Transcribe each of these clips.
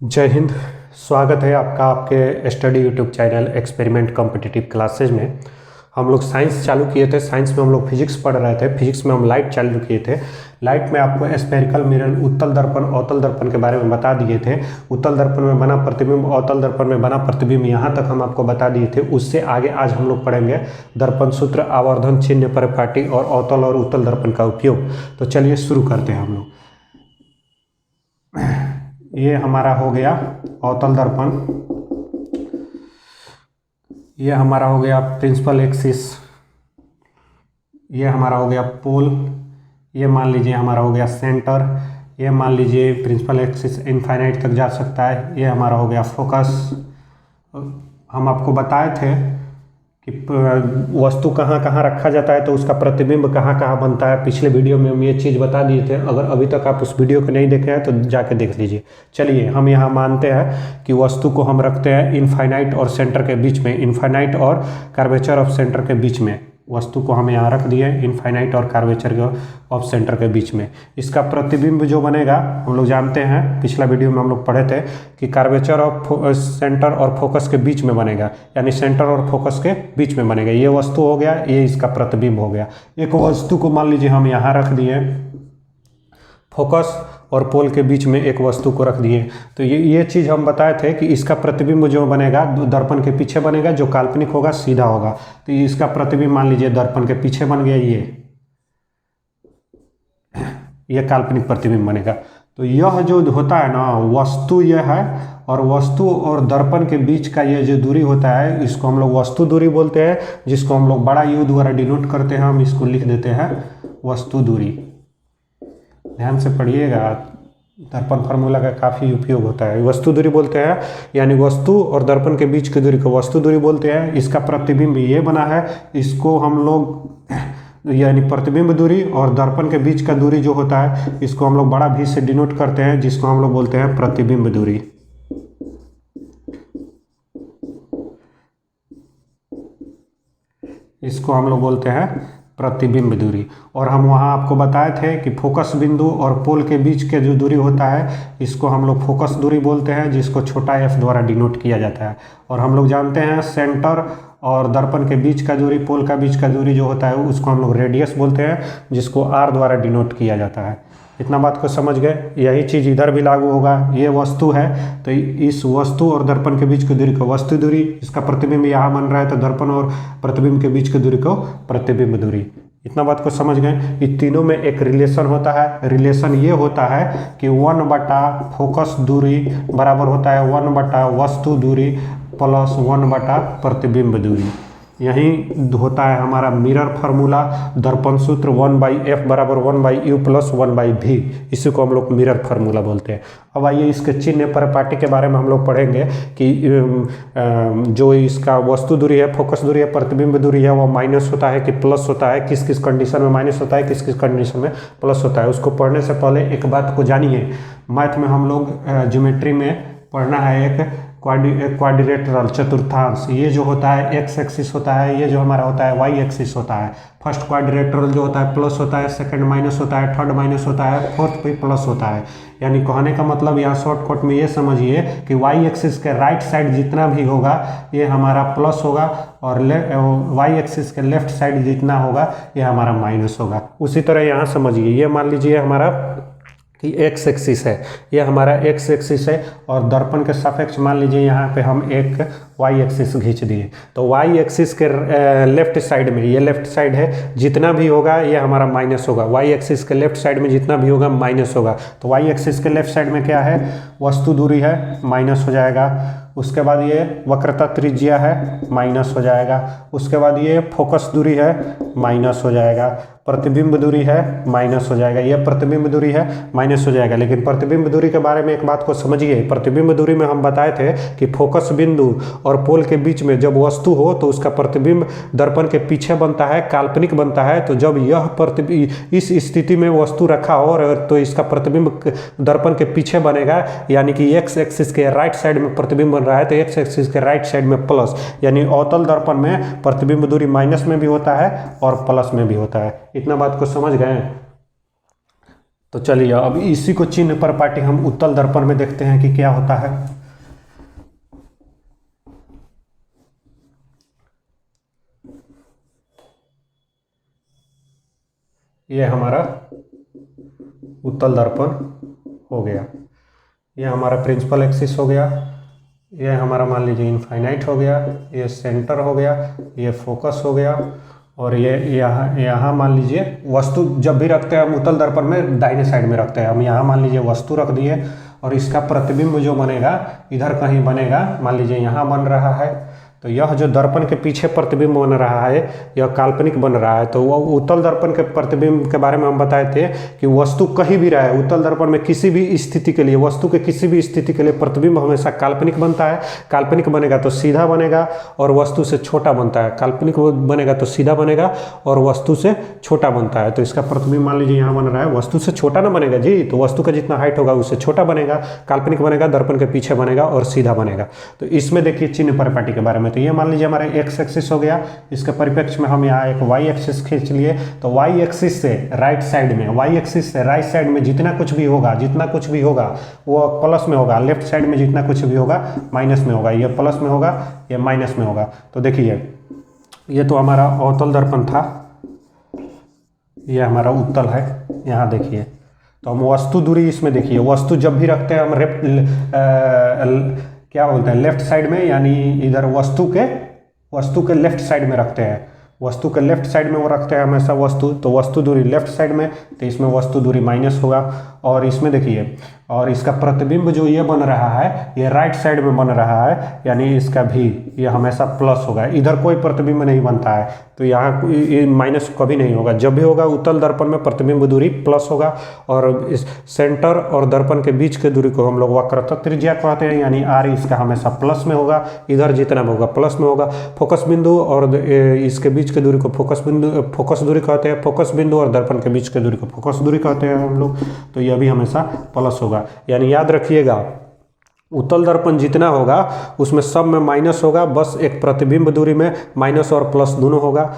जय हिंद। स्वागत है आपका आपके study YouTube channel experiment competitive classes में। हम लोग साइंस चालू किए थे। साइंस में हम लोग फिजिक्स पढ़ रहे थे। फिजिक्स में हम लाइट चालू किए थे। लाइट में आपको स्फेरिकल मिरर, उत्तल दर्पण, अवतल दर्पण के बारे में बता दिए थे। उत्तल दर्पण में बना प्रतिबिंब, अवतल दर्पण में बना प्रतिबिंब, यहाँ तक हम आपको बता दिए थे। उससे आगे आज हम लोग पढ़ेंगे दर्पण सूत्र, आवर्धन चिन्ह, परिपाटी और अवतल और उत्तल दर्पण का उपयोग। तो चलिए शुरू करते हैं हम लोग। ये हमारा हो गया अवतल दर्पण, ये हमारा हो गया प्रिंसिपल एक्सिस, ये हमारा हो गया पोल, ये मान लीजिए हमारा हो गया सेंटर, ये मान लीजिए प्रिंसिपल एक्सिस इनफाइनाइट तक जा सकता है। ये हमारा हो गया फोकस। हम आपको बताए थे कि वस्तु कहाँ कहाँ रखा जाता है तो उसका प्रतिबिंब कहाँ कहाँ बनता है। पिछले वीडियो में हम ये चीज़ बता दिए थे। अगर अभी तक आप उस वीडियो को नहीं देखे हैं तो जाके देख लीजिए। चलिए, हम यहाँ मानते हैं कि वस्तु को हम रखते हैं इनफाइनाइट और सेंटर के बीच में, इनफाइनाइट और कर्वेचर ऑफ सेंटर के बीच में। वस्तु को हम यहाँ रख दिए इनफाइनाइट और कर्वेचर ऑफ सेंटर के बीच में। इसका प्रतिबिंब जो बनेगा हम लोग जानते हैं, पिछला वीडियो में हम लोग पढ़े थे कि कर्वेचर ऑफ सेंटर और फोकस के बीच में बनेगा, यानी सेंटर और फोकस के बीच में बनेगा। ये वस्तु हो गया, ये इसका प्रतिबिंब हो गया। एक वस्तु को मान लीजिए हम यहाँ रख दिए, फोकस और पोल के बीच में एक वस्तु को रख दिए। तो ये चीज़ हम बताए थे कि इसका प्रतिबिंब जो बनेगा दर्पण के पीछे बनेगा, जो काल्पनिक होगा सीधा होगा। तो इसका प्रतिबिंब मान लीजिए दर्पण के पीछे बन गया, ये काल्पनिक प्रतिबिंब बनेगा। तो यह जो होता है ना, वस्तु यह है, और वस्तु और दर्पण के बीच का ये जो दूरी होता है इसको हम लोग वस्तु दूरी बोलते हैं, जिसको हम लोग बड़ा यू द्वारा डिनोट करते हैं। हम इसको लिख देते हैं वस्तु दूरी। ध्यान से पढ़िएगा, दर्पण फार्मूला का काफ़ी उपयोग होता है। वस्तु दूरी बोलते हैं, यानी वस्तु और दर्पण के बीच की दूरी को वस्तु दूरी बोलते हैं। इसका प्रतिबिंब ये बना है, इसको हम लोग यानी प्रतिबिंब दूरी और दर्पण के बीच का दूरी जो होता है इसको हम लोग बड़ा भी से डिनोट करते हैं, जिसको हम लोग बोलते हैं प्रतिबिंब दूरी। इसको हम लोग बोलते हैं प्रतिबिंब दूरी। और हम वहाँ आपको बताए थे कि फोकस बिंदु और पोल के बीच के जो दूरी होता है इसको हम लोग फोकस दूरी बोलते हैं, जिसको छोटा f द्वारा डिनोट किया जाता है। और हम लोग जानते हैं सेंटर और दर्पण के बीच का दूरी, पोल का बीच का दूरी जो होता है उसको हम लोग रेडियस बोलते हैं, जिसको r द्वारा डिनोट किया जाता है। इतना बात को समझ गए। यही चीज़ इधर भी लागू होगा। ये वस्तु है तो इस वस्तु और दर्पण के बीच की दूरी को वस्तु दूरी, इसका प्रतिबिंब यहाँ बन रहा है तो दर्पण और प्रतिबिंब के बीच की दूरी को प्रतिबिंब दूरी। इतना बात को समझ गए। इन तीनों में एक रिलेशन होता है। रिलेशन ये होता है कि 1 फोकस दूरी बराबर होता है 1 वस्तु दूरी प्लस 1 प्रतिबिंब दूरी। यही होता है हमारा मिरर फार्मूला, दर्पण सूत्र 1/f बराबर 1/u प्लस 1/v। इसी को हम लोग मिरर फार्मूला बोलते हैं। अब आइए इसके चिन्ह परिपाटी के बारे में हम लोग पढ़ेंगे कि जो इसका वस्तु दूरी है, फोकस दूरी है, प्रतिबिंब दूरी है, वो माइनस होता है कि प्लस होता है, किस किस कंडीशन में माइनस होता है, किस किस कंडीशन में प्लस होता है। उसको पढ़ने से पहले एक बात को जानिए। मैथ में हम लोग ज्योमेट्री में पढ़ना है एक क्वाड्रिलेटरल, चतुर्थांश। ये जो होता है एक्स एक्सिस होता है, ये जो हमारा होता है वाई एक्सिस होता है। फर्स्ट क्वाड्रिलेटरल जो होता है प्लस होता है, सेकंड माइनस होता है, थर्ड माइनस होता है, फोर्थ पे प्लस होता है। यानी कहने का मतलब यहाँ शॉर्टकट में ये समझिए कि वाई एक्सिस के राइट साइड जितना भी होगा ये हमारा प्लस होगा, और वाई एक्सिस के लेफ्ट साइड जितना होगा ये हमारा माइनस होगा। उसी तरह यहाँ समझिए, ये मान लीजिए हमारा कि एक्स एक्सिस है, ये हमारा एक्स एक्सिस है, और दर्पण के सापेक्ष मान लीजिए यहाँ पे हम एक वाई एक्सिस खींच दिए। तो वाई एक्सिस के लेफ्ट साइड में, ये लेफ्ट साइड है, जितना भी होगा ये हमारा माइनस होगा। वाई एक्सिस के लेफ्ट साइड में जितना भी होगा माइनस होगा। तो वाई एक्सिस के लेफ्ट साइड में क्या है, वस्तु दूरी है, माइनस हो जाएगा। उसके बाद ये वक्रता त्रिज्या है, माइनस हो जाएगा। उसके बाद ये फोकस दूरी है, माइनस हो जाएगा। प्रतिबिंब दूरी है, माइनस हो जाएगा। ये प्रतिबिंब दूरी है, माइनस हो जाएगा। लेकिन प्रतिबिंब दूरी के बारे में एक बात को समझिए। प्रतिबिंब दूरी में हम बताए थे कि फोकस बिंदु और पोल के बीच में जब वस्तु हो तो उसका प्रतिबिंब दर्पण के पीछे बनता है, काल्पनिक बनता है। तो जब यह प्रतिबिंब इस स्थिति में वस्तु रखा हो तो इसका प्रतिबिंब दर्पण के पीछे बनेगा, यानी कि एक्स एक्सिस के राइट साइड में प्रतिबिंब बन रहा है तो एक्स एक्सिस के राइट साइड में प्लस, यानी अवतल दर्पण में प्रतिबिंब दूरी माइनस में भी होता है और प्लस में भी होता है। इतना बात को समझ गए। तो चलिए अब इसी को चिन्ह पर पाटी हम उत्तल दर्पण में देखते हैं कि क्या होता है। ये हमारा उत्तल दर्पण हो गया, ये हमारा प्रिंसिपल एक्सिस हो गया, ये हमारा मान लीजिए इनफाइनाइट हो गया, ये सेंटर हो गया, ये फोकस हो गया, और ये यहाँ मान लीजिए वस्तु जब भी रखते हैं हम उत्तल दर्पण में दाहिने साइड में रखते हैं। हम यहाँ मान लीजिए वस्तु रख दिए और इसका प्रतिबिंब जो बनेगा इधर कहीं बनेगा, मान लीजिए यहाँ बन रहा है। तो यह जो दर्पण के पीछे प्रतिबिंब बन रहा है यह काल्पनिक बन रहा है। तो वह उत्तल दर्पण के प्रतिबिंब के बारे में हम बताए थे कि वस्तु कहीं भी रहे उत्तल दर्पण में किसी भी स्थिति के लिए, वस्तु के किसी भी स्थिति के लिए प्रतिबिंब हमेशा काल्पनिक बनता है। काल्पनिक बनेगा तो सीधा बनेगा और वस्तु से छोटा बनता है, काल्पनिक बनेगा तो सीधा बनेगा और वस्तु से छोटा बनता है। तो इसका प्रतिबिंब मान लीजिए यहाँ बन रहा है, वस्तु से छोटा ना बनेगा जी, तो वस्तु का जितना हाइट होगा उससे छोटा बनेगा, काल्पनिक बनेगा, दर्पण के पीछे बनेगा और सीधा बनेगा। तो इसमें देखिए चिन्ह परिपाटी के बारे में, तो ये मान लीजिए हमारे एक्स एक्सिस हो गया, इसके परिप्रेक्ष्य में हम यहाँ एक वाई एक्सिस खींच लिए। तो वाई एक्सिस से राइट साइड में, वाई एक्सिस से राइट साइड में जितना कुछ भी होगा वो प्लस में होगा, लेफ्ट साइड में जितना कुछ भी होगा माइनस में होगा, ये प्लस में होगा ये माइनस में होगा। तो देखिए ये तो हमारा अवतल दर्पण था, ये हमारा उत्तल है। यहाँ देखिए तो हम वस्तु दूरी इसमें देखिए, वस्तु जब भी रखते हैं हम क्या बोलते हैं लेफ्ट साइड में, यानी इधर वस्तु के लेफ्ट साइड में रखते हैं, वस्तु के लेफ्ट साइड में वो रखते हैं हमेशा वस्तु। तो वस्तु दूरी लेफ्ट साइड में, तो इसमें वस्तु दूरी माइनस होगा। और इसमें देखिए, और इसका प्रतिबिंब जो ये बन रहा है ये राइट साइड में बन रहा है, यानी इसका भी ये हमेशा प्लस होगा, इधर कोई प्रतिबिंब नहीं बनता है। तो यहाँ ये माइनस कभी नहीं होगा, जब भी होगा उत्तल दर्पण में प्रतिबिंब दूरी प्लस होगा। और इस सेंटर और दर्पण के बीच के दूरी को हम लोग वक्रता त्रिज्या कहते हैं, यानी आर इसका हमेशा प्लस में होगा, इधर जितना भी होगा प्लस में होगा। फोकस बिंदु और इसके बीच के दूरी को फोकस दूरी कहते हैं, फोकस बिंदु और दर्पण के बीच के दूरी को फोकस दूरी कहते हैं हम लोग। तो यह भी हमेशा प्लस होगा, यानी याद रखिएगा उत्तल दर्पण जितना होगा उसमें सब में माइनस होगा, बस एक प्रतिबिंब दूरी में माइनस और प्लस दोनों होगा।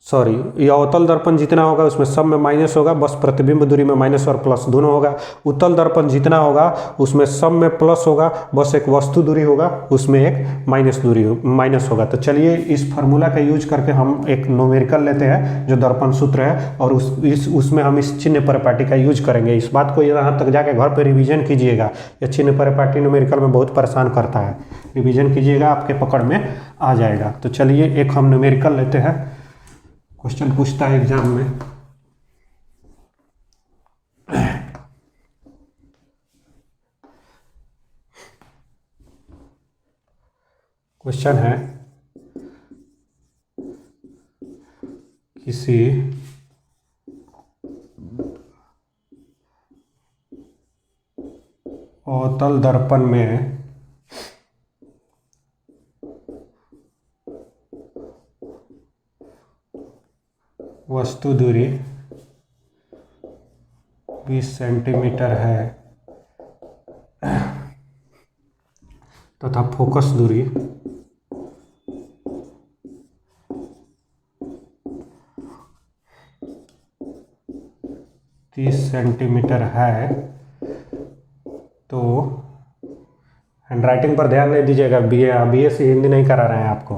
सॉरी, यह अवतल दर्पण जितना होगा उसमें सब में माइनस होगा, बस प्रतिबिंब दूरी में माइनस और प्लस दोनों होगा। उत्तल दर्पण जितना होगा उसमें सब में प्लस होगा, बस एक वस्तु दूरी होगा उसमें एक माइनस होगा। तो चलिए इस फार्मूला का यूज करके हम एक न्यूमेरिकल लेते हैं जो दर्पण सूत्र है, और उसमें हम इस चिन्ह परिपाटी का यूज करेंगे। इस बात को यहाँ तक जाके घर पर रिविजन कीजिएगा, यह चिन्ह परिपाटी न्यूमेरिकल में बहुत परेशान करता है, रिविजन कीजिएगा आपके पकड़ में आ जाएगा। तो चलिए एक हम न्यूमेरिकल लेते हैं, क्वेश्चन पूछता है एग्जाम में। क्वेश्चन है किसी अवतल दर्पण में वस्तु दूरी 20 सेंटीमीटर है तथा फोकस दूरी 30 सेंटीमीटर है। तो हैंडराइटिंग पर ध्यान नहीं दीजिएगा, BSc हिंदी नहीं करा रहे हैं आपको,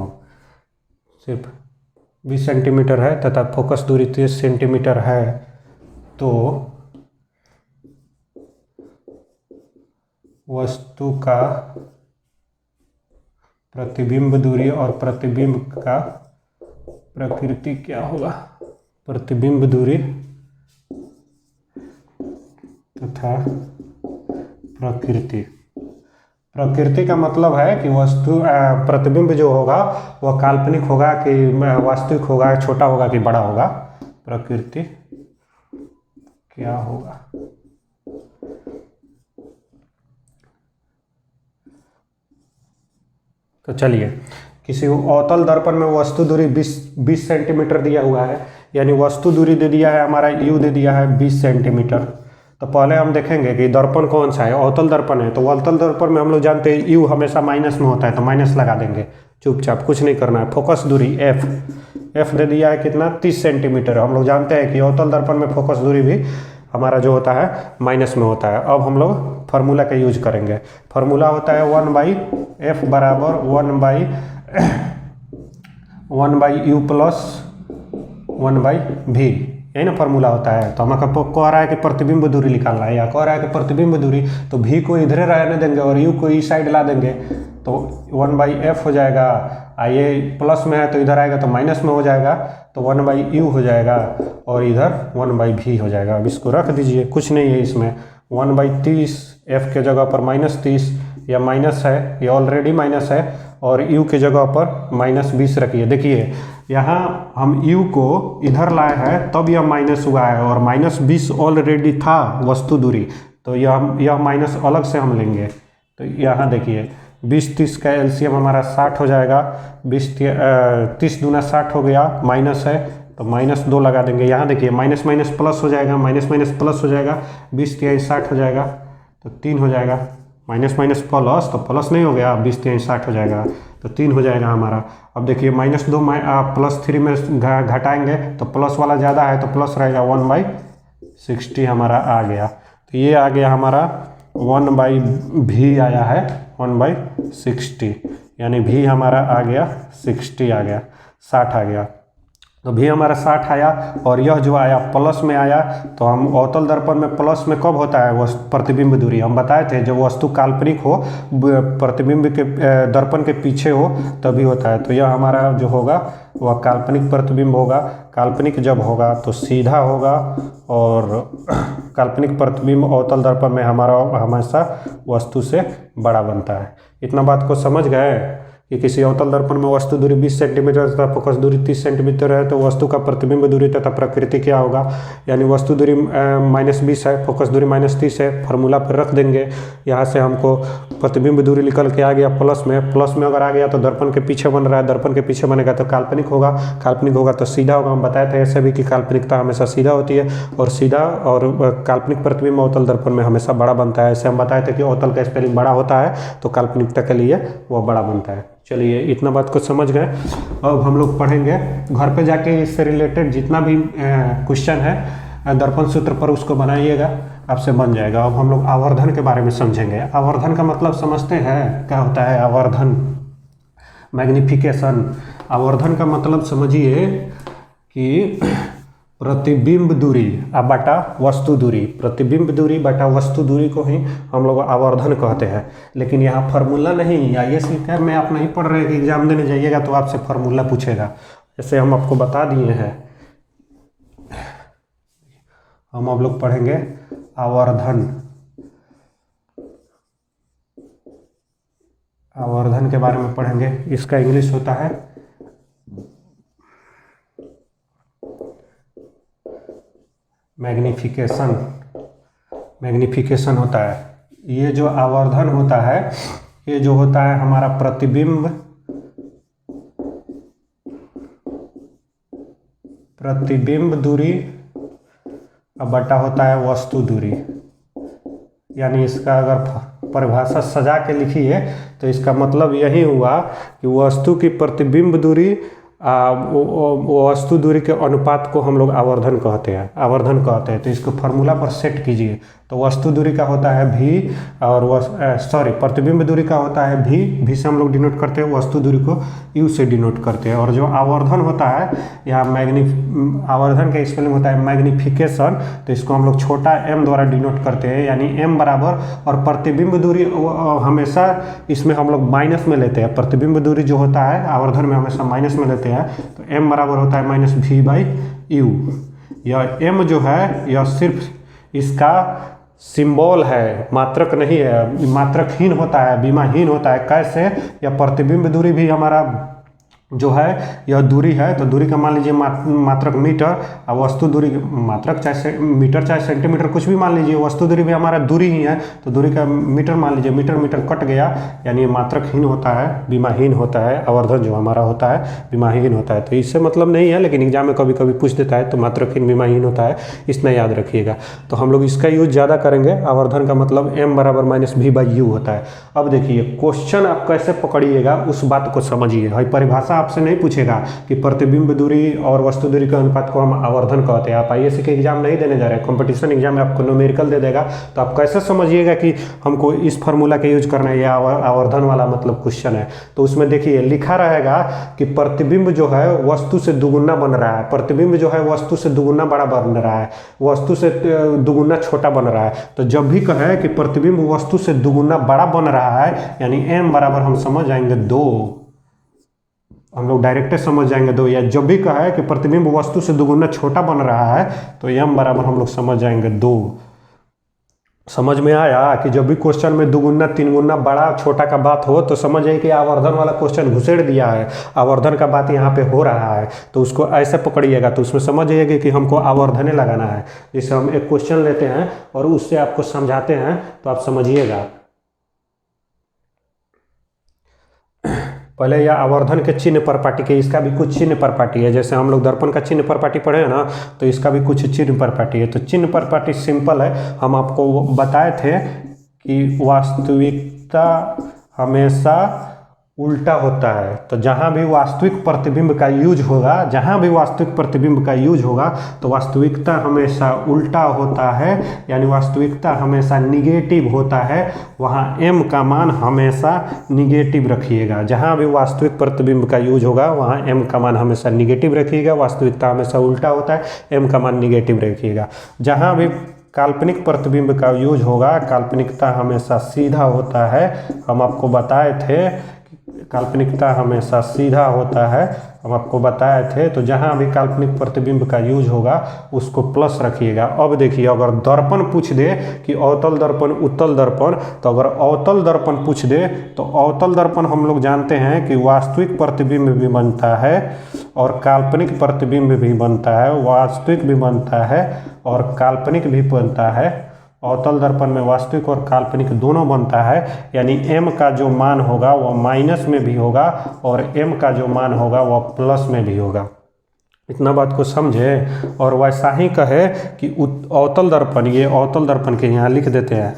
सिर्फ 20 सेंटीमीटर है तथा फोकस दूरी 30 सेंटीमीटर है। तो वस्तु का प्रतिबिंब दूरी और प्रतिबिंब का प्रकृति क्या होगा, प्रतिबिंब दूरी तथा प्रकृति का मतलब है कि वस्तु प्रतिबिंब जो होगा वह काल्पनिक होगा कि वास्तविक होगा, छोटा होगा कि बड़ा होगा, प्रकृति क्या होगा। तो चलिए किसी अवतल दर्पण में वस्तु दूरी 20 सेंटीमीटर दिया हुआ है, यानी वस्तु दूरी दे दिया है हमारा u दे दिया है 20 सेंटीमीटर। तो पहले हम देखेंगे कि दर्पण कौन सा है, अवतल दर्पण है। तो अवतल दर्पण में हम लोग जानते हैं u हमेशा माइनस में होता है, तो माइनस लगा देंगे, चुपचाप कुछ नहीं करना है। फोकस दूरी f दे दिया है कितना 30 सेंटीमीटर। हम लोग जानते हैं कि अवतल दर्पण में फोकस दूरी भी हमारा जो होता है माइनस में होता है। अब हम लोग फार्मूला का यूज करेंगे। फार्मूला होता है 1/f बराबर 1/u प्लस 1/v, यही ना फार्मूला होता है। तो हमें कह रहा है कि प्रतिबिंब दूरी निकालना है, या कह रहा है कि प्रतिबिंब दूरी, तो v को इधरे रहने देंगे और u को इस साइड ला देंगे, तो 1/f हो जाएगा। ये प्लस में है तो इधर आएगा तो माइनस में हो जाएगा, तो 1/u हो जाएगा और इधर 1/v हो जाएगा। अब इसको रख दीजिए, कुछ नहीं है इसमें। 1/30 f के जगह पर -30, या माइनस है, ये ऑलरेडी माइनस है, और u के जगह पर -20 रखिए। देखिए यहाँ हम u को इधर लाए हैं तब यह माइनस हुआ है, और -20 ऑलरेडी था वस्तु दूरी, तो यह माइनस अलग से हम लेंगे। तो यहाँ देखिए 20-30 का एलसीएम हमारा 60 हो जाएगा। 30 दूना 60 हो गया, माइनस है तो -2 लगा देंगे। यहाँ देखिए माइनस माइनस प्लस हो जाएगा, माइनस माइनस प्लस हो जाएगा, 20-3 60 हो जाएगा, तो 3 हो जाएगा। माइनस माइनस प्लस, तो प्लस नहीं हो गया, 20-3 60 हो जाएगा, तो 3 हो जाएगा हमारा। अब देखिए -2 +3 में घटाएंगे तो प्लस वाला ज़्यादा है तो प्लस रहेगा, 1/60 हमारा आ गया। तो ये आ गया हमारा 1/v आया है 1/60, यानी v हमारा आ गया 60 आ गया, 60 आ गया। तो v हमारा 60 आया, और यह जो आया प्लस में आया। तो हम अवतल दर्पण में प्लस में कब होता है वह प्रतिबिंब दूरी, हम बताए थे जब वस्तु काल्पनिक हो, प्रतिबिंब के दर्पण के पीछे हो तभी होता है। तो यह हमारा जो होगा वह काल्पनिक प्रतिबिंब होगा। काल्पनिक जब होगा तो सीधा होगा, और काल्पनिक प्रतिबिंब अवतल दर्पण में हमारा हमेशा वस्तु से बड़ा बनता है। इतना बात को समझ गए कि किसी अवतल दर्पण में वस्तु दूरी 20 सेंटीमीटर तथा फोकस दूरी 30 सेंटीमीटर है, तो वस्तु का प्रतिबिंब दूरी तथा प्रकृति क्या होगा, यानी वस्तु दूरी -20 है, फोकस दूरी -30 है। फार्मूला पर रख देंगे। यहाँ से हमको प्रतिबिंब दूरी निकल के आ गया प्लस में। प्लस में अगर आ गया तो दर्पण के पीछे बन रहा है, दर्पण के पीछे बनेगा तो काल्पनिक होगा, काल्पनिक होगा तो सीधा होगा। हम बताए थे ऐसे भी कि काल्पनिकता हमेशा सीधा होती है, और सीधा और काल्पनिक प्रतिबिंब अवतल दर्पण में हमेशा बड़ा बनता है। ऐसे हम बताए थे कि अवतल का स्पेलिंग बड़ा होता है तो काल्पनिकता के लिए वह बड़ा बनता है। चलिए इतना बात को समझ गए। अब हम लोग पढ़ेंगे घर पे जाके इससे रिलेटेड जितना भी क्वेश्चन है दर्पण सूत्र पर, उसको बनाइएगा, आपसे बन जाएगा। अब हम लोग आवर्धन के बारे में समझेंगे। आवर्धन का मतलब समझते हैं क्या होता है? आवर्धन, मैग्निफिकेशन। आवर्धन का मतलब समझिए कि प्रतिबिंब दूरी बटा वस्तु दूरी, प्रतिबिंब दूरी बटा वस्तु दूरी को ही हम लोग आवर्धन कहते हैं। लेकिन यहाँ फार्मूला नहीं, आईएएस कैब में आप नहीं पढ़ रहे कि एग्जाम देने जाइएगा तो आपसे फार्मूला पूछेगा, जैसे हम आपको बता दिए हैं। हम आप लोग पढ़ेंगे आवर्धन। आवर्धन के बारे में पढ़ेंगे। इसका इंग्लिश होता है मैग्निफिकेशन। मैग्निफिकेशन होता है। ये जो आवर्धन होता है, ये जो होता है हमारा प्रतिबिंब दूरी बटा होता है वस्तु दूरी। यानी इसका अगर परिभाषा सजा के लिखिए तो इसका मतलब यही हुआ कि वस्तु की प्रतिबिंब दूरी वस्तु दूरी के अनुपात को हम लोग आवर्धन कहते हैं, आवर्धन कहते हैं। तो इसको फार्मूला पर सेट कीजिए। तो वस्तु दूरी का होता है v, और प्रतिबिंब दूरी का होता है v से हम लोग डिनोट करते हैं, वस्तु दूरी को u से डिनोट करते हैं। और जो आवर्धन होता है, यहाँ आवर्धन का स्पेलिंग होता है मैग्निफिकेशन, तो इसको हम लोग छोटा m द्वारा डिनोट करते हैं, यानी m बराबर, और प्रतिबिंब दूरी हमेशा इसमें हम लोग माइनस में लेते हैं। प्रतिबिंब दूरी जो होता है आवर्धन में हमेशा माइनस में लेते हैं, तो m बराबर होता है -v/u। यह m जो है यह सिर्फ इसका सिंबल है, मात्रक नहीं है, मात्रकहीन होता है, बीमाहीन होता है। कैसे? यह प्रतिबिंब दूरी भी हमारा जो है यह दूरी है, तो दूरी का मान लीजिए मात्रक मीटर, और वस्तु दूरी मात्रक चाहे मीटर चाहे सेंटीमीटर कुछ भी मान लीजिए, वस्तु दूरी भी हमारा दूरी ही है, तो दूरी का मीटर मान लीजिए, मीटर कट गया, यानी मात्रकहीन होता है, बीमाहीन होता है। आवर्धन जो हमारा होता है बीमाहीन होता है। तो इससे मतलब नहीं है, लेकिन एग्जाम में कभी कभी पूछ देता है, तो मात्रकहीन बीमाहीन होता है, इतना याद रखिएगा। तो हम लोग इसका यूज ज़्यादा करेंगे। आवर्धन का मतलब m बराबर -v/u होता है। अब देखिए क्वेश्चन आप कैसे पकड़िएगा उस बात को समझिए। भाई परिभाषा आपसे नहीं पूछेगा कि प्रतिबिंब दूरी और वस्तु दूरी के अनुपात को हम आवर्धन कहते हैं। आप आईएएस के एग्जाम नहीं देने जा रहे हैं, कंपटीशन एग्जाम में आपको न्यूमेरिकल दे देगा, तो आप कैसे समझिएगा कि हमको इस फार्मूला का यूज करना है, या आवर्धन वाला मतलब क्वेश्चन है। तो उसमें देखिए लिखा रहेगा कि प्रतिबिंब जो है वस्तु से दुगुना बन रहा है, प्रतिबिंब जो है वस्तु से दुगुना बड़ा बन रहा है, वस्तु से दुगुना छोटा बन रहा है। तो जब भी कहे कि प्रतिबिंब वस्तु से दुगुना बड़ा बन रहा है, यानी m बराबर हम समझ जाएंगे 2, हम लोग डायरेक्ट समझ जाएंगे 2। या जब भी कहे कि प्रतिबिंब वस्तु से दुगुना छोटा बन रहा है, तो m बराबर हम लोग समझ जाएंगे 2। समझ में आया कि जब भी क्वेश्चन में दुगुना तीन गुना बड़ा छोटा का बात हो, तो समझ जाइए कि आवर्धन वाला क्वेश्चन घुसेड़ दिया है, आवर्धन का बात यहाँ पे हो रहा है, तो उसको ऐसे पकड़िएगा, तो उसमें समझ जाइएगा कि हमको आवर्धने लगाना है। जैसे हम एक क्वेश्चन लेते हैं और उससे आपको समझाते हैं, तो आप समझिएगा। पहले यह आवर्धन के चिन्ह परपाटी के, इसका भी कुछ चिन्ह परपाटी है। जैसे हम लोग दर्पण का चिन्ह परपाटी पढ़े हैं ना, तो इसका भी कुछ चिन्ह परपाटी है। तो चिन्ह परपाटी सिंपल है, हम आपको बताए थे कि वास्तविकता हमेशा उल्टा होता है। तो जहाँ भी वास्तविक प्रतिबिंब का यूज होगा, जहाँ भी वास्तविक प्रतिबिंब का यूज होगा, तो वास्तविकता हमेशा उल्टा होता है, यानी वास्तविकता हमेशा निगेटिव होता है। वहाँ m का मान हमेशा निगेटिव रखिएगा। जहाँ भी वास्तविक प्रतिबिंब का यूज होगा, वहाँ m का मान हमेशा निगेटिव रखिएगा। वास्तविकता हमेशा उल्टा होता है, m का मान निगेटिव रखिएगा। जहाँ भी काल्पनिक प्रतिबिंब का यूज होगा, काल्पनिकता हमेशा सीधा होता है। हम आपको बताए थे काल्पनिकता हमेशा सीधा होता है, हम आपको बताए थे। तो जहाँ भी काल्पनिक प्रतिबिंब का यूज होगा, उसको प्लस रखिएगा। अब देखिए, अगर दर्पण पूछ दे कि अवतल दर्पण उत्तल दर्पण, तो अगर अवतल दर्पण पूछ दे, तो अवतल दर्पण हम लोग जानते हैं कि वास्तविक प्रतिबिंब भी बनता है और काल्पनिक प्रतिबिंब भी बनता है, वास्तविक भी बनता है और काल्पनिक भी बनता है। अवतल दर्पण में वास्तविक और काल्पनिक दोनों बनता है, यानी m का जो मान होगा वह माइनस में भी होगा और m का जो मान होगा वह प्लस में भी होगा। इतना बात को समझे। और वैसा ही कहे कि अवतल दर्पण, ये अवतल दर्पण के यहाँ लिख देते हैं।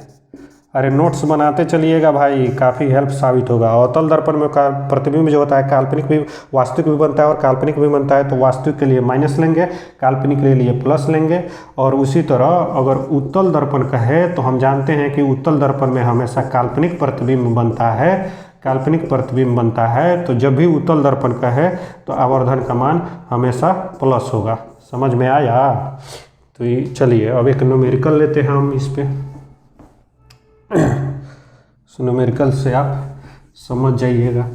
अरे नोट्स बनाते चलिएगा भाई, काफ़ी हेल्प साबित होगा। अवतल दर्पण में प्रतिबिंब जो होता है, काल्पनिक भी वास्तविक भी बनता है और काल्पनिक भी बनता है। तो वास्तविक के लिए माइनस लेंगे, काल्पनिक के लिए प्लस लेंगे। और उसी तरह अगर उत्तल दर्पण का है, तो हम जानते हैं कि उत्तल दर्पण में हमेशा काल्पनिक प्रतिबिंब बनता है, काल्पनिक प्रतिबिंब बनता है। तो जब भी उत्तल दर्पण का है, तो आवर्धन का मान हमेशा प्लस होगा। समझ में आया? तो चलिए अब एक न्यूमेरिकल लेते हैं हम इस पर। न्यूमेरिकल से आप समझ जाइएगा।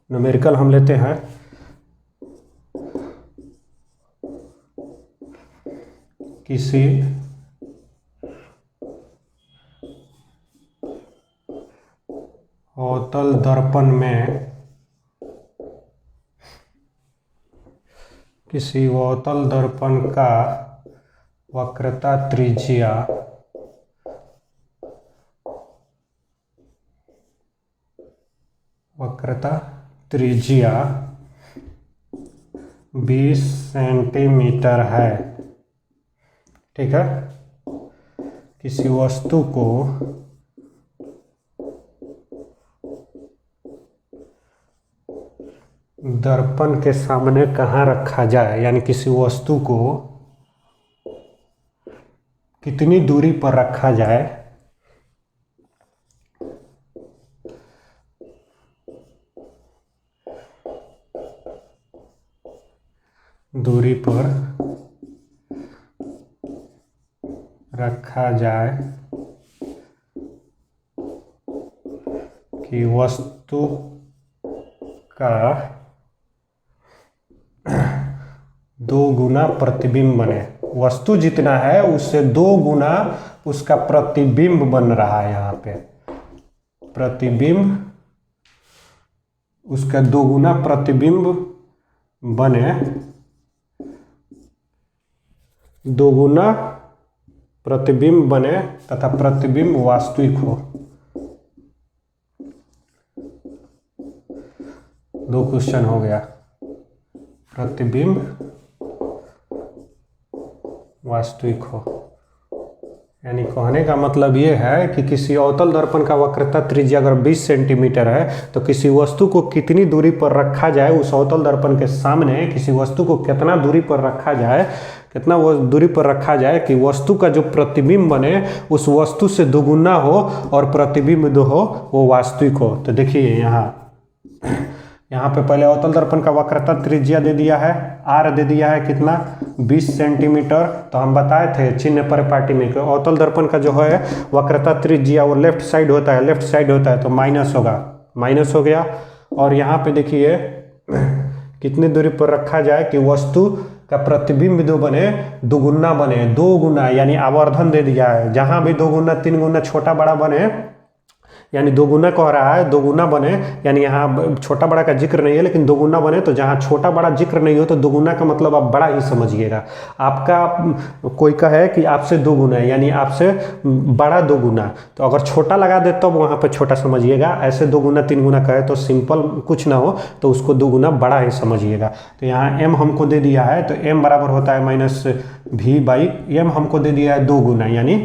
न्यूमेरिकल हम लेते हैं किसी अवतल दर्पण में, किसी अवतल दर्पण का वक्रता त्रिज्या वक्रता त्रिज्या 20 सेंटीमीटर है। ठीक है। किसी वस्तु को दर्पण के सामने कहाँ रखा जाए, यानी किसी वस्तु को कितनी दूरी पर रखा जाए, दूरी पर रखा जाए कि वस्तु का 2 गुना प्रतिबिंब बने। वस्तु जितना है उससे 2 गुना उसका प्रतिबिंब बन रहा है। यहाँ पे प्रतिबिंब, उसका 2 गुना प्रतिबिंब बने, 2 गुना प्रतिबिंब बने तथा प्रतिबिंब वास्तविक हो। 2 क्वेश्चन हो गया। प्रतिबिंब वास्तविक हो। यानी कहने का मतलब ये है कि किसी अवतल दर्पण का वक्रता त्रिज्या अगर 20 सेंटीमीटर है तो किसी वस्तु को कितनी दूरी पर रखा जाए, उस अवतल दर्पण के सामने किसी वस्तु को कितना दूरी पर रखा जाए, कितना वो दूरी पर रखा जाए कि वस्तु का जो प्रतिबिंब बने उस वस्तु से दोगुना हो और प्रतिबिंब जो हो वो वास्तविक हो। तो देखिए यहाँ पे पहले अवतल दर्पण का वक्रता त्रिज्या दे दिया है, आर दे दिया है कितना 20 सेंटीमीटर। तो हम बताए थे चिन्ह परिपाटी में कि अवतल दर्पण का जो है वक्रता त्रिज्या वो लेफ्ट साइड होता है, तो माइनस होगा, माइनस हो गया। और यहाँ पे देखिए कितनी दूरी पर रखा जाए कि वस्तु का प्रतिबिंब जो बने दुगुना बने, 2 गुना, यानी आवर्धन दे दिया है। जहाँ भी 2 गुना 3 गुना छोटा बड़ा बने, यानी 2 गुना कह रहा है, 2 गुना बने, यानी यहाँ छोटा बड़ा का जिक्र नहीं है लेकिन 2 गुना बने। तो जहाँ छोटा बड़ा जिक्र नहीं हो तो 2 गुना का मतलब आप बड़ा ही समझिएगा। आपका कोई कहे कि आपसे 2 गुना है यानी आपसे बड़ा 2 गुना, तो अगर छोटा लगा दे तो वहाँ पर छोटा समझिएगा। ऐसे 2 गुना 3 गुना कहे तो सिंपल कुछ ना हो तो उसको 2 गुना बड़ा ही समझिएगा। तो यहाँ m हमको दे दिया है, तो m बराबर होता है -v/m हमको दे दिया है 2 गुना, यानी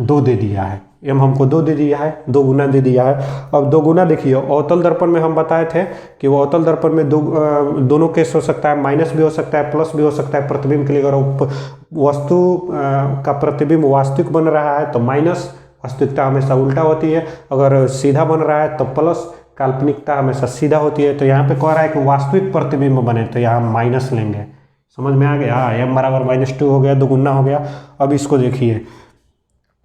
2 दे दिया है, m हमको 2 दे दिया है, 2 गुना दे दिया है। अब 2 गुना देखिए अवतल दर्पण में हम बताए थे कि वो अवतल दर्पण में दोनों केस हो सकता है, माइनस भी हो सकता है, प्लस भी हो सकता है प्रतिबिंब के लिए। अगर वस्तु का प्रतिबिंब वास्तविक बन रहा है तो माइनस, वास्तविकता हमेशा उल्टा होती है। अगर सीधा बन रहा है तो प्लस, काल्पनिकता हमेशा सीधा होती है। तो यहाँ पे कह रहा है कि वास्तविक प्रतिबिंब बने तो यहाँ माइनस लेंगे। समझ में आ गया? m बराबर -2 हो गया, 2 गुना हो गया। अब इसको देखिए,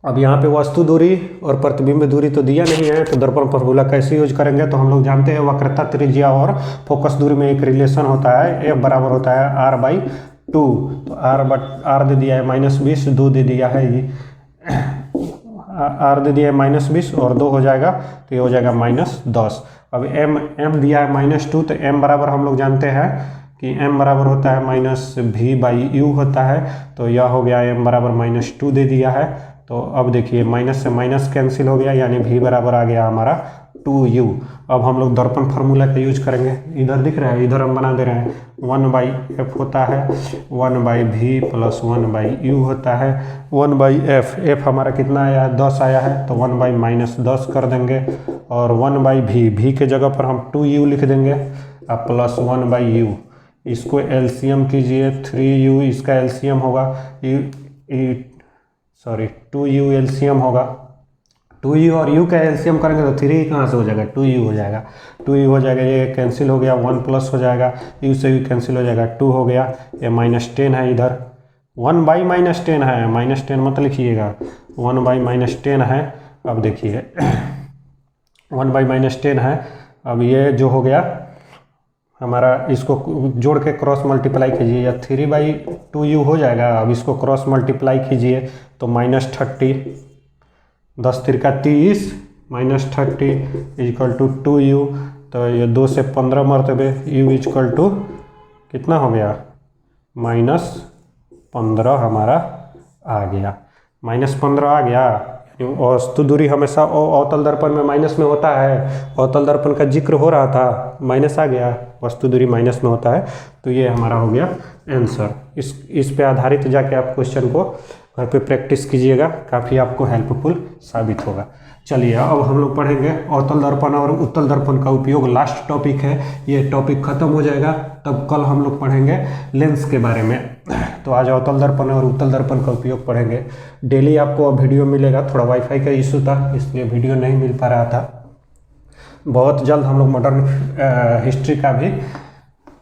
अब यहाँ पे वस्तु दूरी और प्रतिबिंब दूरी तो दिया नहीं है, तो दर्पण फॉर्मूला कैसे यूज करेंगे? तो हम लोग जानते हैं वक्रता त्रिज्या और फोकस दूरी में एक रिलेशन होता है, f बराबर होता है r/2। तो r दे दिया है -20, 2 दे दिया है, ये r दे दिया है -20 और 2 हो जाएगा तो ये हो जाएगा -10। अब m दिया है -2, तो m बराबर हम लोग जानते हैं कि m बराबर होता है -v/u होता है। तो यह हो गया m बराबर -2 दे दिया है। तो अब देखिए माइनस से माइनस कैंसिल हो गया, यानी v बराबर आ गया हमारा 2u। अब हम लोग दर्पण फार्मूला का यूज करेंगे। इधर दिख रहा है, इधर हम बना दे रहे हैं, 1/f होता है 1/v + 1/u होता है 1/f। f हमारा कितना आया है? 10 आया है, तो 1/-10 कर देंगे और 1/v, v के जगह पर हम 2u लिख देंगे और प्लस 1/u। इसको एलसीएम कीजिए, 3u इसका एलसीएम होगा, 2u एलसीएम होगा। 2u और u का एलसीएम करेंगे तो 3 कहाँ से हो जाएगा? 2u हो जाएगा, 2u हो जाएगा, ये कैंसिल हो गया, 1 प्लस हो जाएगा, u से भी कैंसिल हो जाएगा, 2 हो गया। ये -10 है, इधर 1/-10 है, -10 मत लिखिएगा, 1/-10 है। अब देखिए 1/-10 है। अब ये जो हो गया हमारा, इसको जोड़ के क्रॉस मल्टीप्लाई कीजिए, या 3/2u हो जाएगा। अब इसको क्रॉस मल्टीप्लाई कीजिए तो -30, 10 तिरका 30, -30 = 2u। तो ये 2 से 15 मरतबे u = कितना हो गया? -15 हमारा आ गया, -15 आ गया। वस्तु दूरी हमेशा अवतल दर्पण में माइनस में होता है, अवतल दर्पण का जिक्र हो रहा था, माइनस आ गया, वस्तु दूरी माइनस में होता है। तो ये हमारा हो गया आंसर। इस पे आधारित जाके आप क्वेश्चन को घर पे प्रैक्टिस कीजिएगा, काफ़ी आपको हेल्पफुल साबित होगा। चलिए अब हम लोग पढ़ेंगे अवतल दर्पण और उत्तल दर्पण का उपयोग। लास्ट टॉपिक है, ये टॉपिक खत्म हो जाएगा तब कल हम लोग पढ़ेंगे लेंस के बारे में। तो आज अवतल दर्पण और उत्तल दर्पण का उपयोग पढ़ेंगे। डेली आपको वीडियो मिलेगा, थोड़ा वाईफाई का इशू था इसलिए वीडियो नहीं मिल पा रहा था। बहुत जल्द हम लोग मॉडर्न हिस्ट्री का भी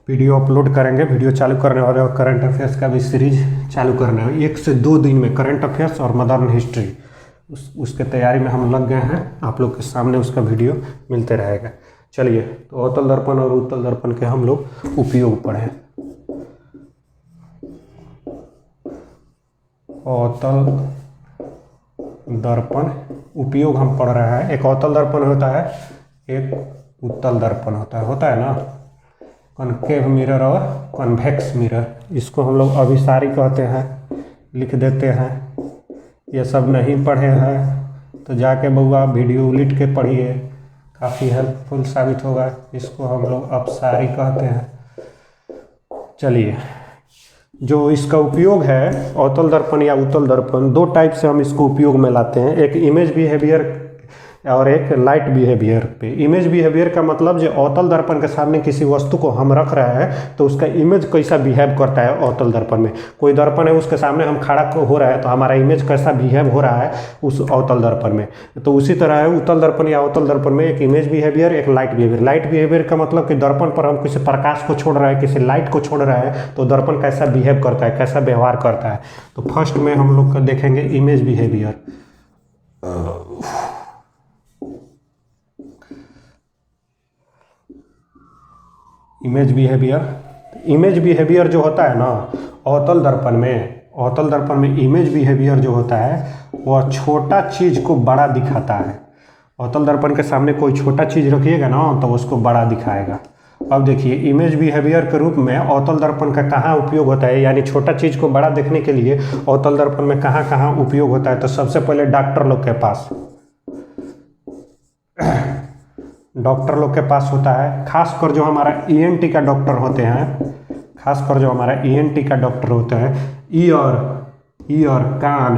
वीडियो अपलोड करेंगे, वीडियो चालू करने वाले, और करंट अफेयर्स का भी सीरीज चालू करने वाले। 1 से 2 दिन में करंट अफेयर्स और मॉडर्न हिस्ट्री उसके तैयारी में हम लग गए हैं। आप लोग के सामने उसका वीडियो मिलते रहेगा। चलिए तो अवतल दर्पण और उत्तल दर्पण के हम लोग उपयोग पढ़ें। अवतल दर्पण उपयोग हम पढ़ रहे हैं। एक अवतल दर्पण होता है, एक उत्तल दर्पण होता है ना, कॉनकेव मिरर और कॉन्वेक्स मिरर। इसको हम लोग अभिसारी कहते हैं, लिख देते हैं। ये सब नहीं पढ़े हैं तो जाके बउआ वीडियो उलट के पढ़िए, काफ़ी हेल्पफुल साबित होगा। इसको हम लोग अपसारी कहते हैं। चलिए, जो इसका उपयोग है अवतल दर्पण या उत्तल दर्पण, दो टाइप से हम इसको उपयोग में लाते हैं, एक इमेज बिहेवियर और एक लाइट बिहेवियर पे। इमेज बिहेवियर का मतलब जो अवतल दर्पण के सामने किसी वस्तु को हम रख रहे हैं तो उसका इमेज कैसा बिहेव करता है अवतल दर्पण में। कोई दर्पण है उसके सामने हम खड़ा हो रहा है तो हमारा इमेज कैसा बिहेव हो रहा है उस अवतल दर्पण में। तो उसी तरह है उत्तल दर्पण या अवतल दर्पण में एक इमेज बिहेवियर, एक लाइट बिहेवियर। लाइट बिहेवियर का मतलब कि दर्पण पर हम किसी प्रकाश को छोड़ रहे हैं, किसी लाइट को छोड़ रहे हैं तो दर्पण कैसा बिहेव करता है, कैसा व्यवहार करता है। तो फर्स्ट में हम लोग का देखेंगे इमेज बिहेवियर। इमेज बिहेवियर जो होता है ना अवतल दर्पण में इमेज बिहेवियर जो होता है वह छोटा चीज़ को बड़ा दिखाता है। अवतल दर्पण के सामने कोई छोटा चीज़ रखिएगा ना तो उसको बड़ा दिखाएगा। अब देखिए इमेज बिहेवियर के रूप में अवतल दर्पण का कहाँ उपयोग होता है, यानी छोटा चीज़ को बड़ा देखने के लिए अवतल दर्पण में कहाँ कहाँ उपयोग होता है। तो सबसे पहले डॉक्टर लोग के पास होता है, खासकर जो हमारा ईएनटी का डॉक्टर होते हैं, ईयर, कान,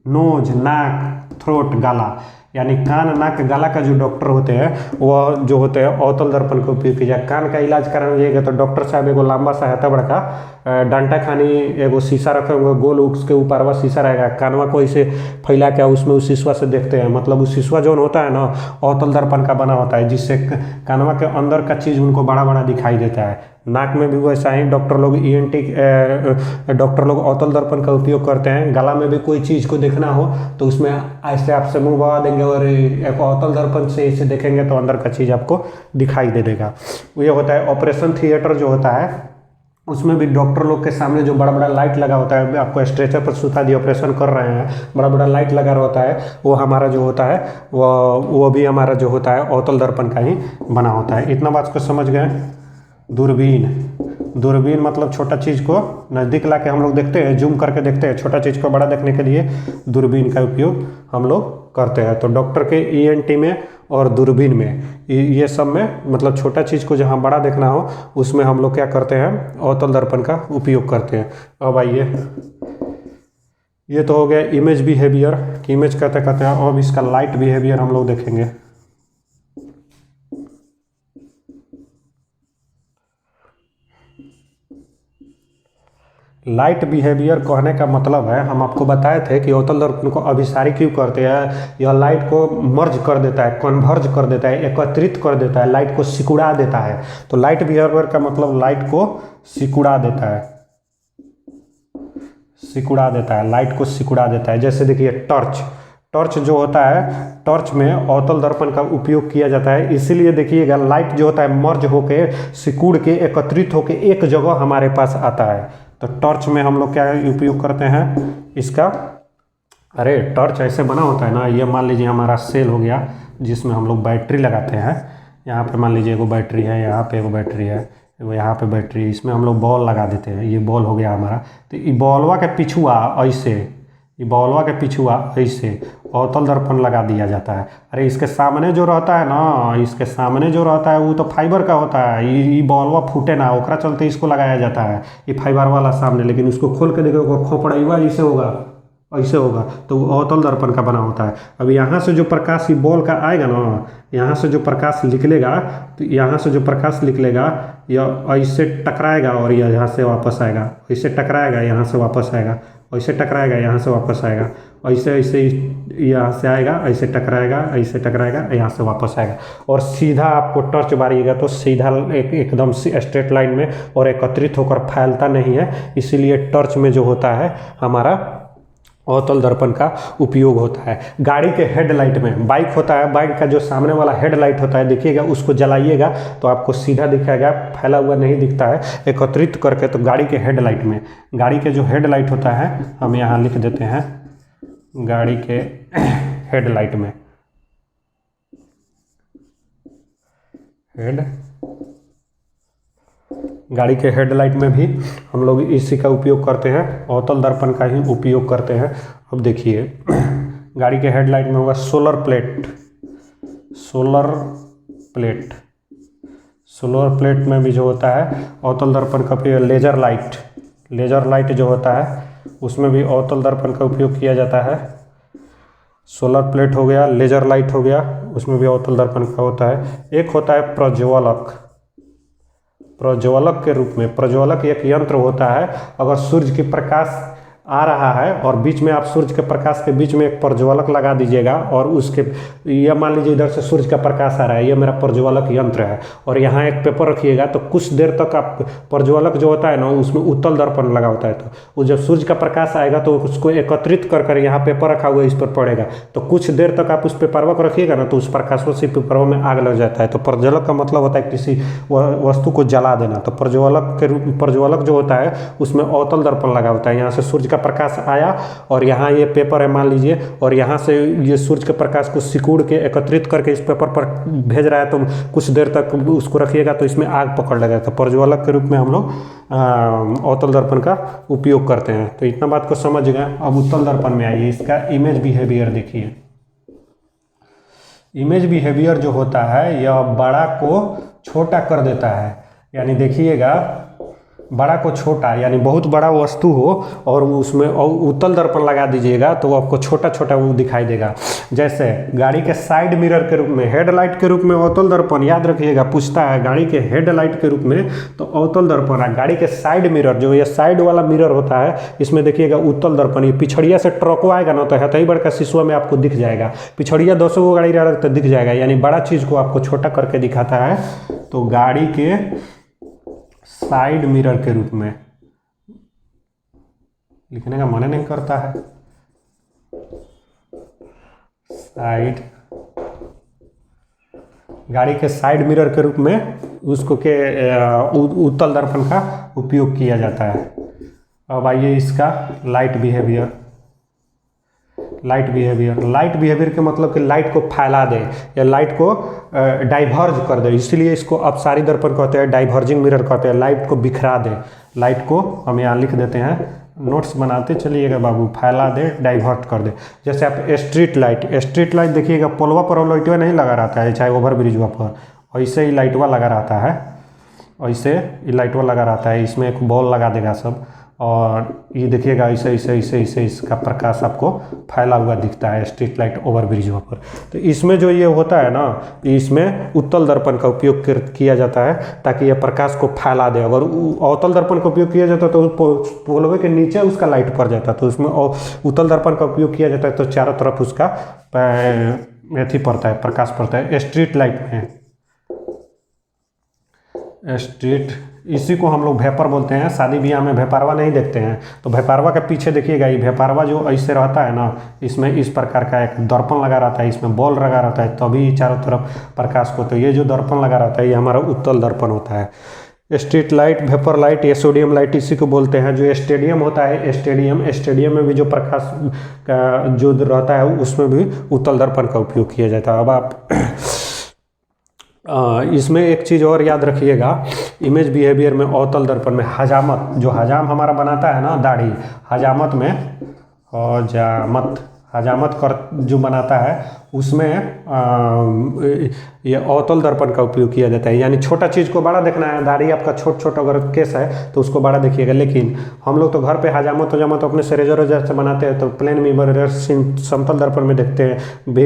नोज, नाक, थ्रोट, गला, यानी कान, नाक, गला का जो डॉक्टर होते हैं वह जो होते हैं अवतल दर्पण का उपयोग किया। कान का इलाज कराइएगा तो डॉक्टर साहब एगो लंबा सा है बड़का डंटा खानी एगो शीशा रखे हुए गोल, उसके ऊपर वह शीशा रहेगा, कानवा को इसे फैला के उसमें उस शीशा से देखते हैं। मतलब उस शीशा जो होता है ना अवतल दर्पण का बना होता है, जिससे कानवा के अंदर का चीज़ उनको बड़ा बड़ा दिखाई देता है। नाक में भी वैसा ही डॉक्टर लोग अवतल दर्पण का उपयोग करते हैं। गला में भी कोई चीज़ को देखना हो तो उसमें ऐसे आपसे मुंह बना देंगे और एक अवतल दर्पण से इसे देखेंगे तो अंदर का चीज़ आपको दिखाई दे देगा। ये होता है ऑपरेशन थिएटर जो होता है, उसमें भी डॉक्टर लोग के सामने जो बड़ा बड़ा लाइट लगा होता है, आपको स्ट्रेचर पर सुता दिए ऑपरेशन कर रहे हैं, बड़ा बड़ा लाइट लगा होता है, वो हमारा जो होता है वो भी हमारा जो होता है अवतल दर्पण का ही बना होता है। इतना बात को समझ गए। दूरबीन मतलब छोटा चीज़ को नज़दीक ला के हम लोग देखते हैं, जूम करके देखते हैं। छोटा चीज़ को बड़ा देखने के लिए दूरबीन का उपयोग हम लोग करते हैं। तो डॉक्टर के ईएनटी में और दूरबीन में ये सब में मतलब छोटा चीज़ को जहाँ बड़ा देखना हो उसमें हम लोग क्या करते हैं अवतल दर्पण का उपयोग करते हैं। अब आइए, ये तो हो गया इमेज बिहेवियर कि इमेज कहते हैं। अब इसका लाइट बिहेवियर हम लोग देखेंगे। लाइट बिहेवियर कहने का मतलब है, हम आपको बताए थे कि अवतल दर्पण को अभिसारी क्यों करते हैं। यह लाइट को मर्ज कर देता है, कन्वर्ज कर देता है, एकत्रित कर देता है, लाइट को सिकुड़ा देता है। तो लाइट बिहेवियर का मतलब लाइट को सिकुड़ा देता है, लाइट को सिकुड़ा देता है। जैसे देखिए टॉर्च जो होता है, टॉर्च में अवतल दर्पण का उपयोग किया जाता है। इसीलिए देखिएगा लाइट जो होता है मर्ज होके सिकुड़ के एकत्रित होके एक जगह हमारे पास आता है। तो टॉर्च में हम लोग क्या उपयोग करते हैं इसका। अरे टॉर्च ऐसे बना होता है ना, ये मान लीजिए हमारा सेल हो गया जिसमें हम लोग बैटरी लगाते हैं। यहाँ पे मान लीजिए एगो बैटरी है, यहाँ पे एगो बैटरी है, एगो यहाँ पे बैटरी है, इसमें हम लोग बॉल लगा देते हैं। ये बॉल हो गया हमारा। तो ये बॉलवा के पिछुआ ऐसे अवतल दर्पण लगा दिया जाता है। अरे इसके सामने जो रहता है वो तो फाइबर का होता है। ये बॉलवा फूटे ना, ओकरा चलते इसको लगाया जाता है, ये फाइबर वाला सामने। लेकिन उसको खोल के देखो खोपड़ाइवा ऐसे होगा तो वो अवतल दर्पण का बना होता है। अब यहाँ से जो प्रकाश ये बॉल का आएगा ना, यहाँ से जो प्रकाश निकलेगा तो यहाँ से जो प्रकाश निकलेगा यह ऐसे टकराएगा और यह यहाँ से वापस आएगा, ऐसे टकराएगा यहाँ से वापस आएगा, ऐसे टकराएगा यहाँ से वापस आएगा, ऐसे यहाँ से आएगा, ऐसे टकराएगा, यहाँ से वापस आएगा। और सीधा आपको टॉर्च मारिएगा तो सीधा एकदम स्ट्रेट लाइन में और एकत्रित होकर फैलता नहीं है। इसीलिए टॉर्च में जो होता है हमारा अवतल दर्पण का उपयोग होता है। गाड़ी के हेडलाइट में, बाइक होता है, बाइक का जो सामने वाला हेडलाइट होता है देखिएगा, उसको जलाइएगा तो आपको सीधा दिखाएगा, फैला हुआ नहीं दिखता है, एकत्रित करके। तो गाड़ी के हेडलाइट में, गाड़ी के जो हेडलाइट होता है हम यहाँ लिख देते हैं, गाड़ी के हेडलाइट में, गाड़ी के हेडलाइट में भी हम लोग इसी का उपयोग करते हैं, अवतल दर्पण का ही उपयोग करते हैं। अब देखिए गाड़ी के हेडलाइट में होगा सोलर सोलर प्लेट में भी जो होता है अवतल दर्पण का उपयोग, लेजर लाइट जो होता है उसमें भी अवतल दर्पण का उपयोग किया जाता है। सोलर प्लेट हो गया, लेजर लाइट हो गया, उसमें भी अवतल दर्पण का होता है। एक होता है प्रज्वलक के रूप में। प्रज्वलक एक यंत्र होता है, अगर सूर्य की प्रकाश आ रहा है और बीच में आप सूर्य के प्रकाश के बीच में एक प्रज्वलक लगा दीजिएगा और उसके, यह मान लीजिए इधर से सूर्य का प्रकाश आ रहा है, यह मेरा प्रज्वलक यंत्र है, और यहाँ एक पेपर रखिएगा तो कुछ देर तक आप, प्रज्वलक जो होता है ना उसमें उत्तल दर्पण लगा होता है, तो वो जब सूर्य का प्रकाश आएगा तो उसको एकत्रित कर कर यहाँ पेपर रखा हुआ है इस पर पड़ेगा, तो कुछ देर तक आप उस पेपरवा को रखिएगा ना तो उस प्रकाशों से पेपरों में आग लग जाता है। तो प्रज्वलक का मतलब होता है किसी वस्तु को जला देना। तो प्रज्वलक जो होता है उसमें अवतल दर्पण लगा होता है। यहाँ से सूर्य का प्रकाश आया और यहाँ ये पेपर है मान लीजिए, और यहाँ से ये सूर्य के प्रकाश को सिकुड़ के एकत्रित करके इस पेपर पर भेज रहा है, तो कुछ देर तक उसको रखिएगा तो इसमें आग पकड़ लगेगा। तो प्रज्वलक के रूप में हम लोग अवतल दर्पण का उपयोग करते हैं। तो इतना बात को समझ गए। अब उत्तल दर्पण में आइए, इसका इमेज बिहेवियर देखिए। इमेज बिहेवियर जो होता है यह बड़ा को छोटा कर देता है, यानी देखिएगा बड़ा को छोटा, यानी बहुत बड़ा वस्तु हो और उसमें उत्तल दर्पण लगा दीजिएगा तो आपको छोटा छोटा वो दिखाई देगा। जैसे गाड़ी के साइड मिरर के रूप में, हेडलाइट के रूप में अवतल दर्पण, याद रखिएगा पूछता है गाड़ी के हेडलाइट के रूप में तो अवतल दर्पण है। गाड़ी के साइड मिरर, जो ये साइड वाला मिरर होता है इसमें देखिएगा उत्तल दर्पण। ये पिछड़िया से ट्रको आएगा ना तो हथई बड़का शीशुआ में आपको दिख जाएगा, पिछड़िया 200 को गाड़ी रहा तो दिख जाएगा, यानी बड़ा चीज़ को आपको छोटा करके दिखाता है। तो गाड़ी के साइड मिरर के रूप में, लिखने का मन नहीं करता है, साइड, गाड़ी के साइड मिरर के रूप में उसको के उत्तल दर्पण का उपयोग किया जाता है। अब आइए इसका लाइट बिहेवियर के मतलब कि लाइट को फैला दे या लाइट को डाइवर्ज कर दे, इसीलिए इसको अपसारी दर्पण कहते हैं, डाइवर्जिंग मिरर कहते हैं। लाइट को बिखरा दे, लाइट को हम यहाँ लिख देते हैं, नोट्स बनाते चलिएगा बाबू, फैला दे, डाइवर्ट कर दे। जैसे आप स्ट्रीट लाइट देखिएगा, पोलवा पर लाइटवा नहीं लगा रहता है, चाहे ओवर ब्रिजवा पर, ऐसे ही लाइटवा लगा रहता है, ऐसे ही लाइटवा लगा रहता है, इसमें एक बॉल लगा देगा सब, और ये देखिएगा ऐसे इसका प्रकाश आपको फैला हुआ दिखता है स्ट्रीट लाइट ओवर ब्रिजों पर। तो इसमें जो ये होता है ना, इसमें उत्तल दर्पण का उपयोग किया जाता है ताकि ये प्रकाश को फैला दे। अगर अवतल दर्पण का उपयोग किया जाता है तो पोलवे के नीचे उसका लाइट पड़ जाता है, तो उसमें उत्तल दर्पण का उपयोग किया जाता है तो चारों तरफ उसका एथी पड़ता है, प्रकाश पड़ता है। स्ट्रीट लाइट में इसी को हम लोग भेपर बोलते हैं। शादी ब्याह में भेपारवा नहीं देखते हैं, तो भेपारवा के पीछे देखिएगा, ये भेपारवा जो ऐसे रहता है ना, इसमें इस प्रकार का एक दर्पण लगा रहता है, इसमें बॉल लगा रहता है, तभी चारों तरफ प्रकाश को, तो ये जो दर्पण लगा रहता है ये हमारा उत्तल दर्पण होता है। स्ट्रीट लाइट, वेपर लाइट या सोडियम लाइट इसी को बोलते हैं। जो स्टेडियम होता है, स्टेडियम में भी जो प्रकाश का जो रहता है उसमें भी उत्तल दर्पण का उपयोग किया जाता है। अब आप इसमें एक चीज़ और याद रखिएगा, इमेज बिहेवियर में अवतल दर्पण में हजामत, जो हजाम हमारा बनाता है ना दाढ़ी, हजामत में हजामत कर जो बनाता है उसमें ये अवतल दर्पण का उपयोग किया जाता है। यानी छोटा चीज़ को बड़ा देखना है, दाढ़ी आपका छोटा अगर केस है तो उसको बड़ा देखिएगा, लेकिन हम लोग तो घर पे हजामत अपने से रेजर से बनाते हैं, तो प्लेन मिरर समतल दर्पण में देखते हैं,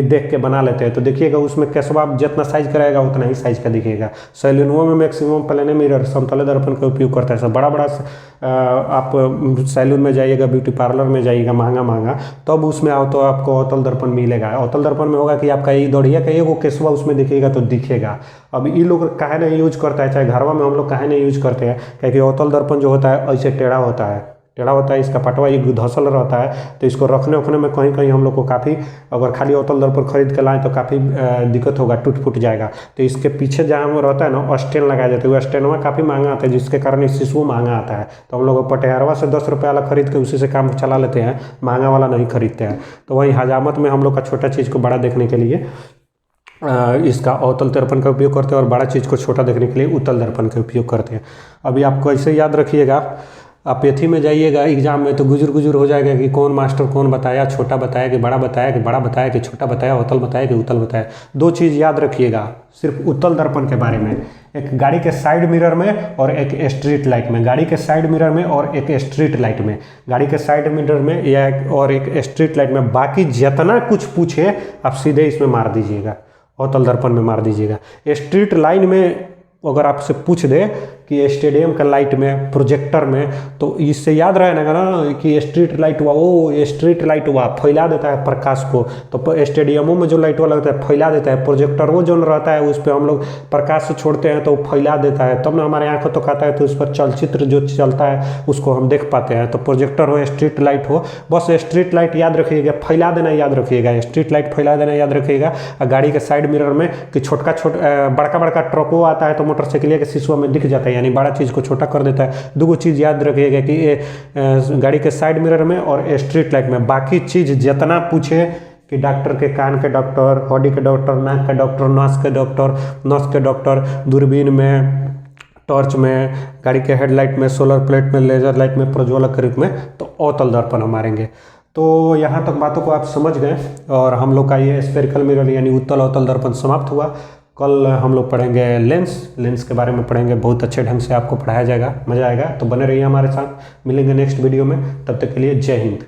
देख के बना लेते हैं। तो देखिएगा उसमें केसवा आप जितना साइज कराएगा उतना ही साइज का दिखेगा। सैलूनों में मैक्सिमम प्लेन मिरर समतल दर्पण का उपयोग करता है। सब बड़ा आप सैलून में जाइएगा, ब्यूटी पार्लर में जाइएगा महंगा, तब उसमें आओ तो आपको अवतल दर्पण मिलेगा। अवतल दर्पण में होगा कि आपका ये दौड़िया का एगो केसवा उसमें दिखेगा तो दिखेगा। अब ये लोग काहे नहीं यूज करता है, चाहे घरवा में हम लोग काहे नहीं यूज करते हैं, क्योंकि अवतल दर्पण जो होता है ऐसे टेढ़ा होता है, इसका पटवा ये धसल रहता है, तो इसको रखने में कहीं हम लोग को काफ़ी, अगर खाली अवतल दर्पण खरीद के लाएँ तो काफ़ी दिक्कत होगा, टूट फूट जाएगा। तो इसके पीछे जहाँ रहता है ना स्टैंड लगाया जाता है, वो स्टैंड में काफ़ी महंगा आता है, जिसके कारण इस शीशु महंगा आता है। तो हम लोग पटेहरवा से 10 रुपये वाला खरीद के उसी से काम चला लेते हैं, महंगा वाला नहीं खरीदते हैं। तो वहीं हजामत में हम लोग का छोटा चीज़ को बड़ा देखने के लिए इसका अवतल दर्पण का उपयोग करते हैं, और बड़ा चीज़ को छोटा देखने के लिए उत्तल दर्पण का उपयोग करते हैं। अभी आपको ऐसे याद रखिएगा, आप एथी में जाइएगा एग्जाम में तो गुजर गुजर हो जाएगा कि कौन मास्टर कौन बताया, छोटा बताया कि बड़ा बताया, कि बड़ा बताया कि छोटा बताया, अवतल बताया कि उत्तल बताया। दो चीज़ याद रखिएगा सिर्फ उत्तल दर्पण के बारे में, एक गाड़ी के साइड मिरर में और एक स्ट्रीट लाइट में, गाड़ी के साइड मिरर में और एक स्ट्रीट लाइट में, गाड़ी के साइड मिरर में या और एक स्ट्रीट लाइट में। बाकी जितना कुछ पूछे आप सीधे इसमें मार दीजिएगा, अवतल दर्पण में मार दीजिएगा। स्ट्रीट लाइन में अगर आपसे पूछ दे कि स्टेडियम का लाइट में, प्रोजेक्टर में, तो इससे याद रहेगा ना कि स्ट्रीट लाइट हुआ, वो स्ट्रीट लाइट हुआ फैला देता है प्रकाश को, तो स्टेडियमों में जो लाइट वाला लगता है फैला देता है, प्रोजेक्टर वो जो रहता है उस पर हम लोग प्रकाश से छोड़ते हैं तो वो फैला देता है, तब ना हमारे आंखों तो खाता है, तो उस पर चलचित्र जो चलता है उसको हम देख पाते हैं। तो प्रोजेक्टर हो, स्ट्रीट लाइट हो, बस स्ट्रीट लाइट याद रखिएगा, फैला देना याद रखिएगा, स्ट्रीट लाइट फैला देना याद रखिएगा। गाड़ी के साइड मिरर में कि बड़का बड़का ट्रको आता है तो मोटरसाइकिल के शीशों में दिख जाता है, यानी बड़ा चीज़ को छोटा कर देता है। दो चीज़ याद रखिएगा कि गाड़ी के साइड मिरर में और स्ट्रीट लाइट में। बाकी चीज़ जितना पूछे कि डॉक्टर के कान के डॉक्टर, हड्डी के डॉक्टर, नाक के डॉक्टर, नस के डॉक्टर, दूरबीन में, टॉर्च में, गाड़ी के हेडलाइट में, सोलर प्लेट में, लेजर लाइट में, प्रज्वलक करीब में, तो अवतल दर्पण हम मारेंगे। तो यहाँ तक बातों को आप समझ गए और हम लोग का ये स्फेरिकल मिरर यानी उत्तल अवतल दर्पण समाप्त हुआ। कल हम लोग पढ़ेंगे लेंस के बारे में पढ़ेंगे, बहुत अच्छे ढंग से आपको पढ़ाया जाएगा, मज़ा आएगा। तो बने रहिए हमारे साथ, मिलेंगे नेक्स्ट वीडियो में, तब तक के लिए जय हिंद।